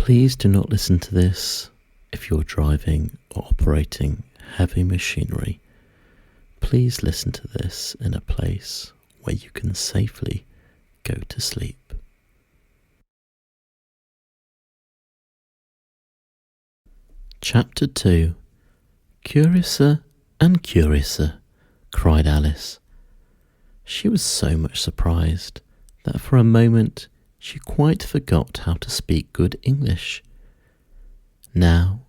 Please do not listen to this if you're driving or operating heavy machinery. Please listen to this in a place where you can safely go to sleep. Chapter 2. Curiouser and curiouser, cried Alice. She was so much surprised that for a moment she quite forgot how to speak good English. Now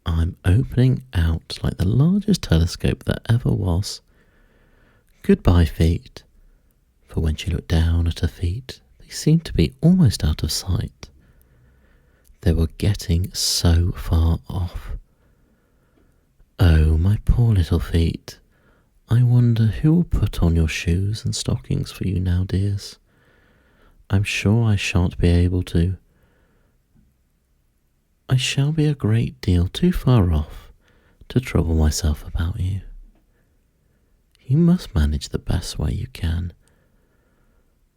I'm opening out like the largest telescope that ever was. Goodbye, feet. For when she looked down at her feet, they seemed to be almost out of sight. They were getting so far off. Oh, my poor little feet. I wonder who will put on your shoes and stockings for you now, dears. I'm sure I shan't be able to. I shall be a great deal too far off to trouble myself about you. You must manage the best way you can.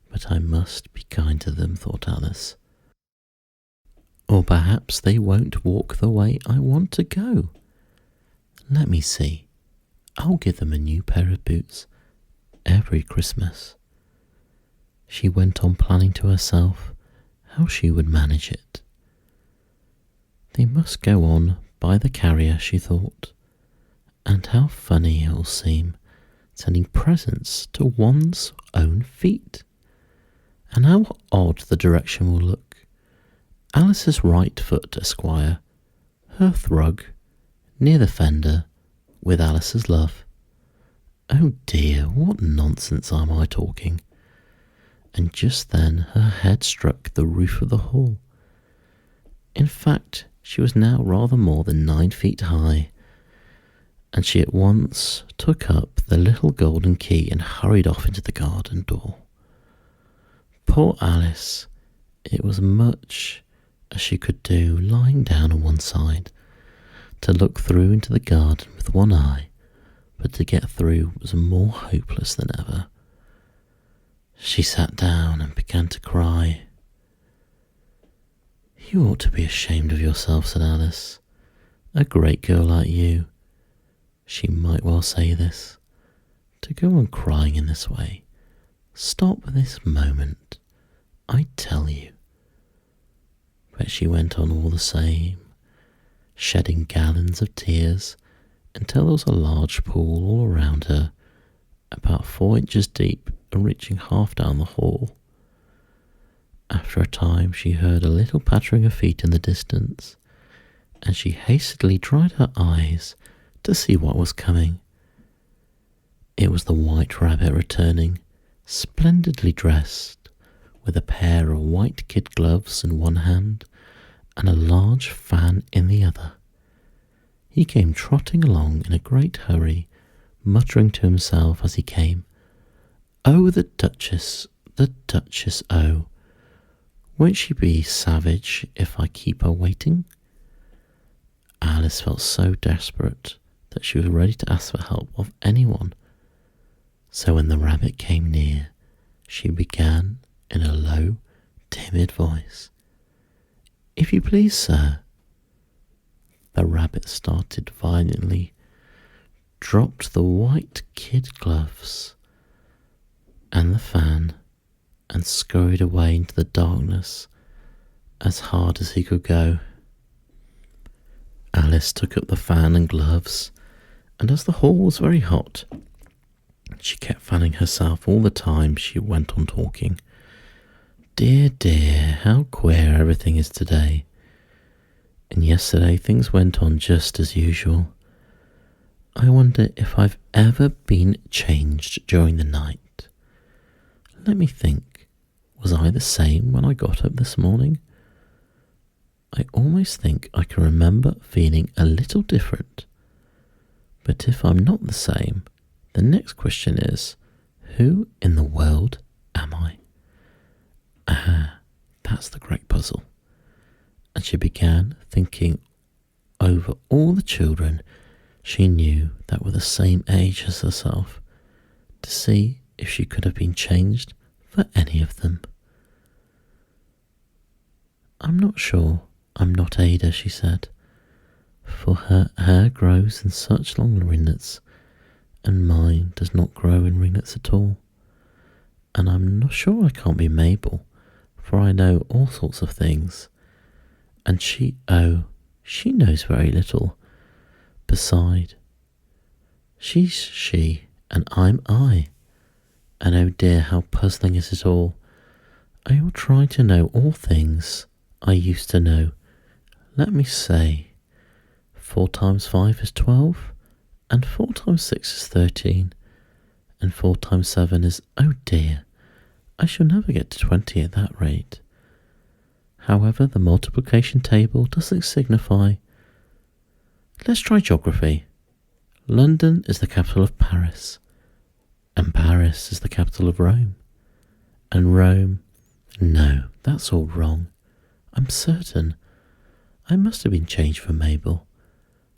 But I must be kind to them, thought Alice. Or perhaps they won't walk the way I want to go. Let me see. I'll give them a new pair of boots every Christmas. She went on planning to herself how she would manage it. They must go on by the carrier, she thought, and how funny it will seem sending presents to one's own feet, and how odd the direction will look. Alice's right foot, Esquire, hearth rug, near the fender, with Alice's love. Oh dear, what nonsense am I talking? And just then her head struck the roof of the hall. In fact, she was now rather more than 9 feet high, and she at once took up the little golden key and hurried off into the garden door. Poor Alice! It was much as she could do lying down on one side, to look through into the garden with one eye, but to get through was more hopeless than ever. She sat down and began to cry. You ought to be ashamed of yourself, said Alice. A great girl like you, she might well say this, to go on crying in this way. Stop this moment, I tell you. But she went on all the same, shedding gallons of tears until there was a large pool all around her, about 4 inches deep and reaching half down the hall. After a time she heard a little pattering of feet in the distance, and she hastily dried her eyes to see what was coming. It was the White Rabbit returning, splendidly dressed, with a pair of white kid gloves in one hand and a large fan in the other. He came trotting along in a great hurry, muttering to himself as he came, Oh, the Duchess, oh! Won't she be savage if I keep her waiting? Alice felt so desperate that she was ready to ask for help of anyone. So when the rabbit came near, she began in a low, timid voice, If you please, sir. The rabbit started violently, dropped the white kid gloves and the fan, and scurried away into the darkness as hard as he could go. Alice took up the fan and gloves, and as the hall was very hot, she kept fanning herself all the time she went on talking. Dear, dear, how queer everything is today. And yesterday things went on just as usual. I wonder if I've ever been changed during the night. Let me think. Was I the same when I got up this morning? I almost think I can remember feeling a little different. But if I'm not the same, the next question is, who in the world am I? That's the great puzzle. And she began thinking over all the children she knew that were the same age as herself, to see if she could have been changed for any of them. I'm not sure I'm not Ada, she said, for her hair grows in such long ringlets, and mine does not grow in ringlets at all. And I'm not sure I can't be Mabel, for I know all sorts of things. And she knows very little. Beside, she's she, and I'm I. And oh dear, how puzzling is it all. I will try to know all things I used to know. Let me say, 4 times 5 is 12, and 4 times 6 is 13, and 4 times 7 is, oh dear, I shall never get to 20 at that rate. However, the multiplication table doesn't signify. Let's try geography. London is the capital of Paris, and Paris is the capital of Rome. And Rome, no, that's all wrong. I'm certain. I must have been changed for Mabel.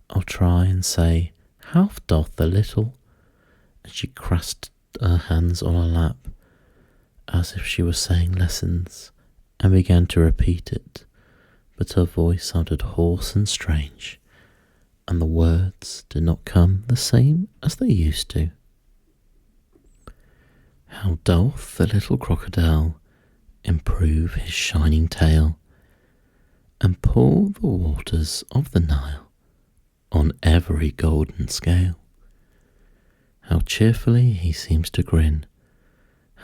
I'll try and say, half doth the little, and she clasped her hands on her lap, as if she was saying lessons, and began to repeat it, but her voice sounded hoarse and strange, and the words did not come the same as they used to. How doth the little crocodile improve his shining tail, and pour the waters of the Nile on every golden scale? How cheerfully he seems to grin,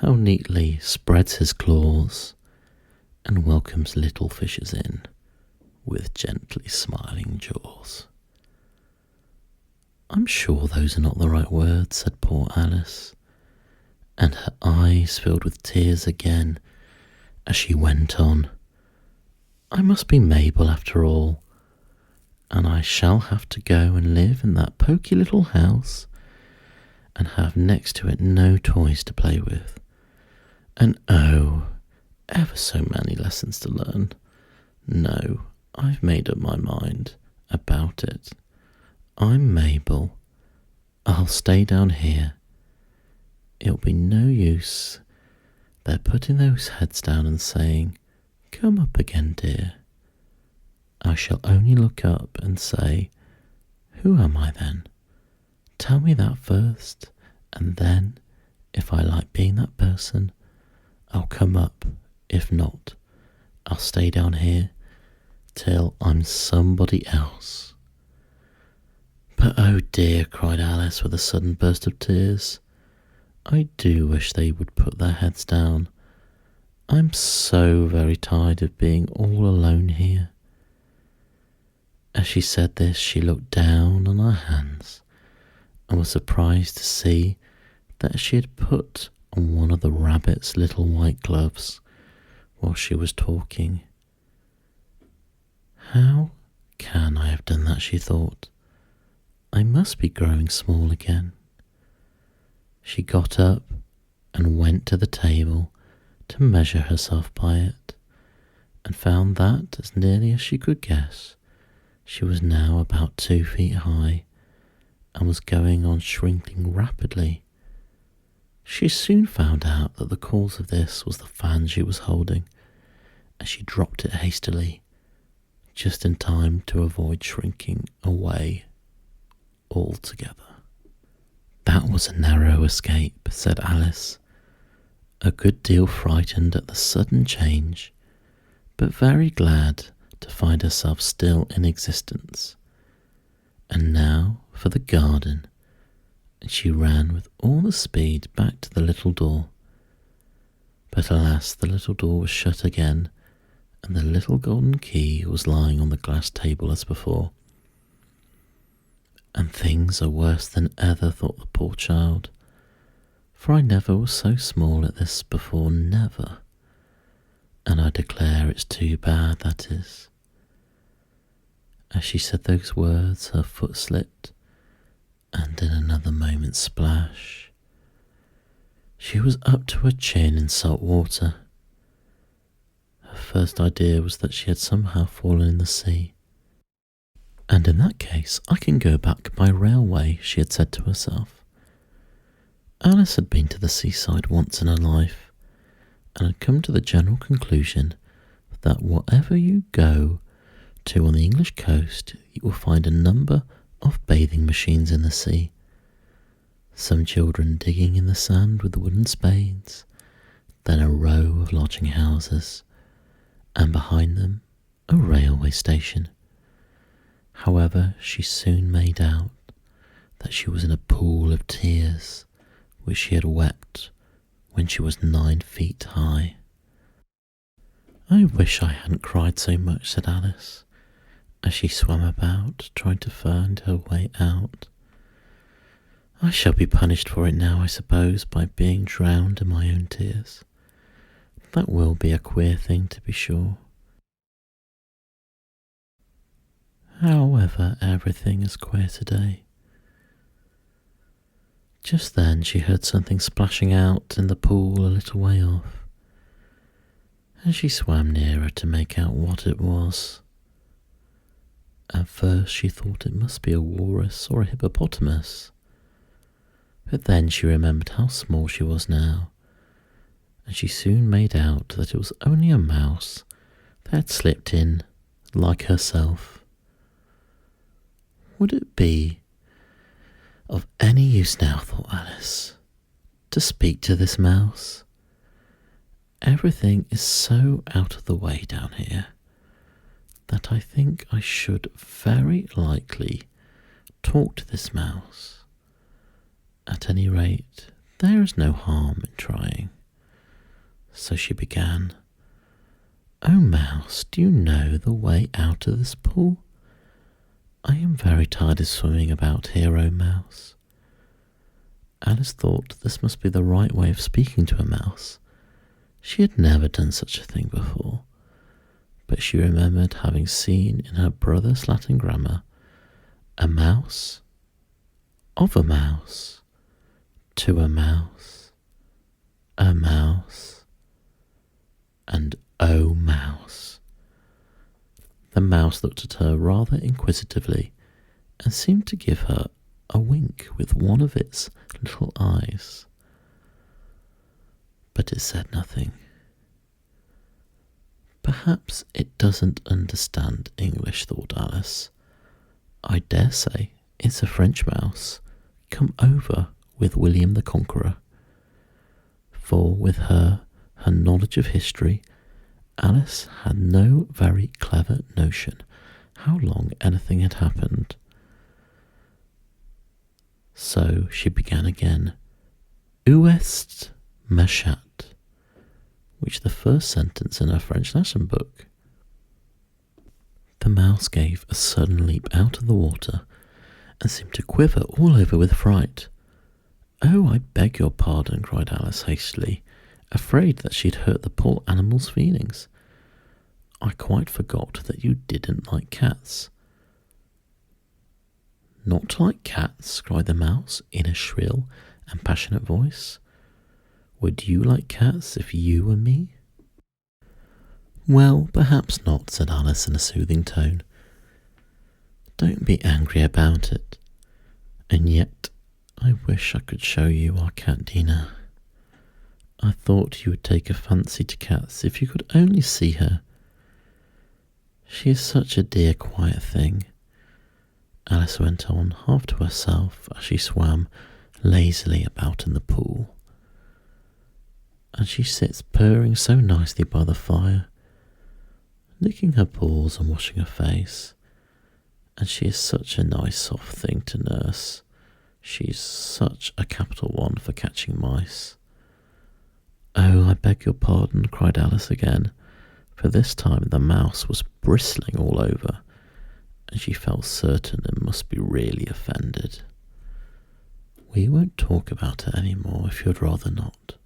how neatly spreads his claws, and welcomes little fishes in with gently smiling jaws. I'm sure those are not the right words, said poor Alice, and her eyes filled with tears again as she went on. I must be Mabel after all, and I shall have to go and live in that poky little house and have next to it no toys to play with. And oh, ever so many lessons to learn. No, I've made up my mind about it. I'm Mabel. I'll stay down here. It'll be no use their putting those heads down and saying, come up again, dear. I shall only look up and say, who am I then? Tell me that first, and then, if I like being that person, I'll come up. If not, I'll stay down here till I'm somebody else. But oh dear, cried Alice with a sudden burst of tears, I do wish they would put their heads down. I'm so very tired of being all alone here. As she said this, she looked down on her hands and was surprised to see that she had put on one of the rabbit's little white gloves while she was talking. How can I have done that, she thought. I must be growing small again. She got up and went to the table to measure herself by it, and found that, as nearly as she could guess, she was now about 2 feet high, and was going on shrinking rapidly. She soon found out that the cause of this was the fan she was holding, and she dropped it hastily, just in time to avoid shrinking away altogether. That was a narrow escape, said Alice, a good deal frightened at the sudden change, but very glad to find herself still in existence. And now for the garden, and she ran with all the speed back to the little door. But alas, the little door was shut again, and the little golden key was lying on the glass table as before. And things are worse than ever, thought the poor child, for I never was so small at this before, never, and I declare it's too bad, that is. As she said those words, her foot slipped, and in another moment, splash, she was up to her chin in salt water. Her first idea was that she had somehow fallen in the sea. And in that case, I can go back by railway, she had said to herself. Alice had been to the seaside once in her life, and had come to the general conclusion that wherever you go, 2. On the English coast, you will find a number of bathing machines in the sea. Some children digging in the sand with wooden spades, then a row of lodging houses, and behind them a railway station. However, she soon made out that she was in a pool of tears which she had wept when she was 9 feet high. "I wish I hadn't cried so much," said Alice, as she swam about, trying to find her way out. "I shall be punished for it now, I suppose, by being drowned in my own tears. That will be a queer thing, to be sure. However, everything is queer today." Just then she heard something splashing out in the pool a little way off, and she swam nearer to make out what it was. At first she thought it must be a walrus or a hippopotamus, but then she remembered how small she was now, and she soon made out that it was only a mouse that had slipped in like herself. Would it be of any use now, thought Alice, to speak to this mouse? Everything is so out of the way down here that I think I should very likely talk to this mouse. At any rate, there is no harm in trying. So she began, "Oh, mouse, do you know the way out of this pool? I am very tired of swimming about here, oh mouse." Alice thought this must be the right way of speaking to a mouse. She had never done such a thing before, but she remembered having seen in her brother's Latin grammar a mouse, of a mouse, to a mouse, and oh mouse. The mouse looked at her rather inquisitively and seemed to give her a wink with one of its little eyes. But it said nothing. Perhaps it doesn't understand English, thought Alice. I dare say it's a French mouse come over with William the Conqueror. For with her knowledge of history, Alice had no very clever notion how long anything had happened. So she began again, "Où est ma chatte?" which the first sentence in her French lesson book. The mouse gave a sudden leap out of the water and seemed to quiver all over with fright. "Oh, I beg your pardon," cried Alice hastily, afraid that she'd hurt the poor animal's feelings. "I quite forgot that you didn't like cats." "Not like cats?" cried the mouse in a shrill and passionate voice. "Would you like cats if you were me?" "Well, perhaps not," said Alice in a soothing tone. "Don't be angry about it. And yet, I wish I could show you our cat Dina. I thought you would take a fancy to cats if you could only see her. She is such a dear, quiet thing," Alice went on, half to herself, as she swam lazily about in the pool. "And she sits purring so nicely by the fire, licking her paws and washing her face. And she is such a nice soft thing to nurse. She's such a capital one for catching mice." "Oh, I beg your pardon," cried Alice again, for this time the mouse was bristling all over, and she felt certain it must be really offended. "We won't talk about her any more if you'd rather not."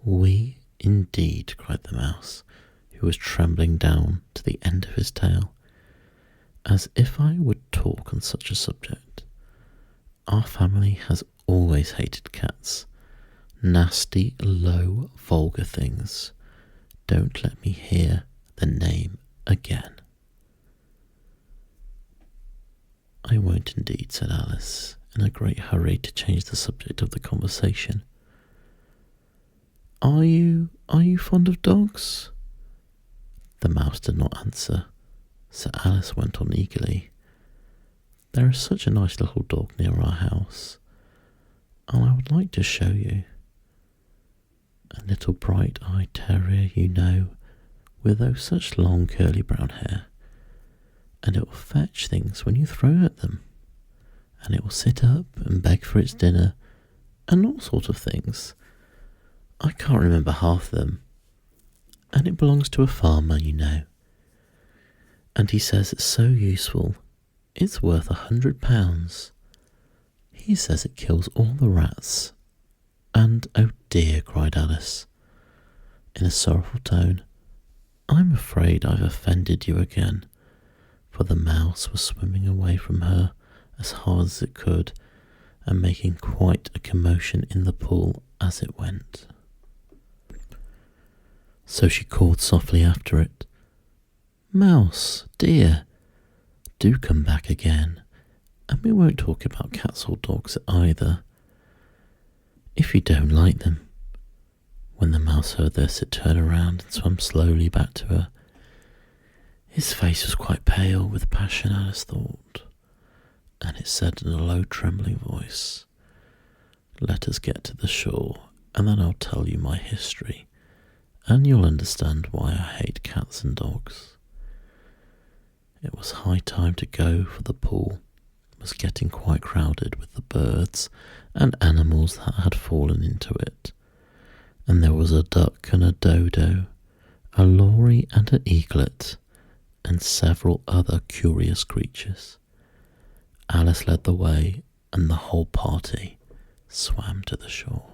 "We, indeed," cried the mouse, who was trembling down to the end of his tail. "As if I would talk on such a subject. Our family has always hated cats. Nasty, low, vulgar things. Don't let me hear the name again." "I won't indeed," said Alice, in a great hurry to change the subject of the conversation. Are you fond of dogs?" The mouse did not answer, So Alice went on eagerly. There is such a nice little dog near our house, and I would like to show you. A little bright-eyed terrier, you know, with such long curly brown hair, and it will fetch things when you throw at them, and it will sit up and beg for its dinner, and all sorts of things. I can't remember half them, and it belongs to a farmer, you know. And he says it's so useful, it's worth £100. He says it kills all the rats. And oh dear, cried Alice, in a sorrowful tone, I'm afraid I've offended you again, for the mouse was swimming away from her as hard as it could, and making quite a commotion in the pool as it went. So she called softly after it, Mouse, dear, do come back again, and we won't talk about cats or dogs either, if you don't like them. When the mouse heard this, it turned around and swam slowly back to her. His face was quite pale with passion, Alice thought, and it said in a low, trembling voice, Let us get to the shore, and then I'll tell you my history, and you'll understand why I hate cats and dogs. It was high time to go, for the pool was getting quite crowded with the birds and animals that had fallen into it, and there was a duck and a dodo, a lory and an eaglet, and several other curious creatures. Alice led the way, and the whole party swam to the shore.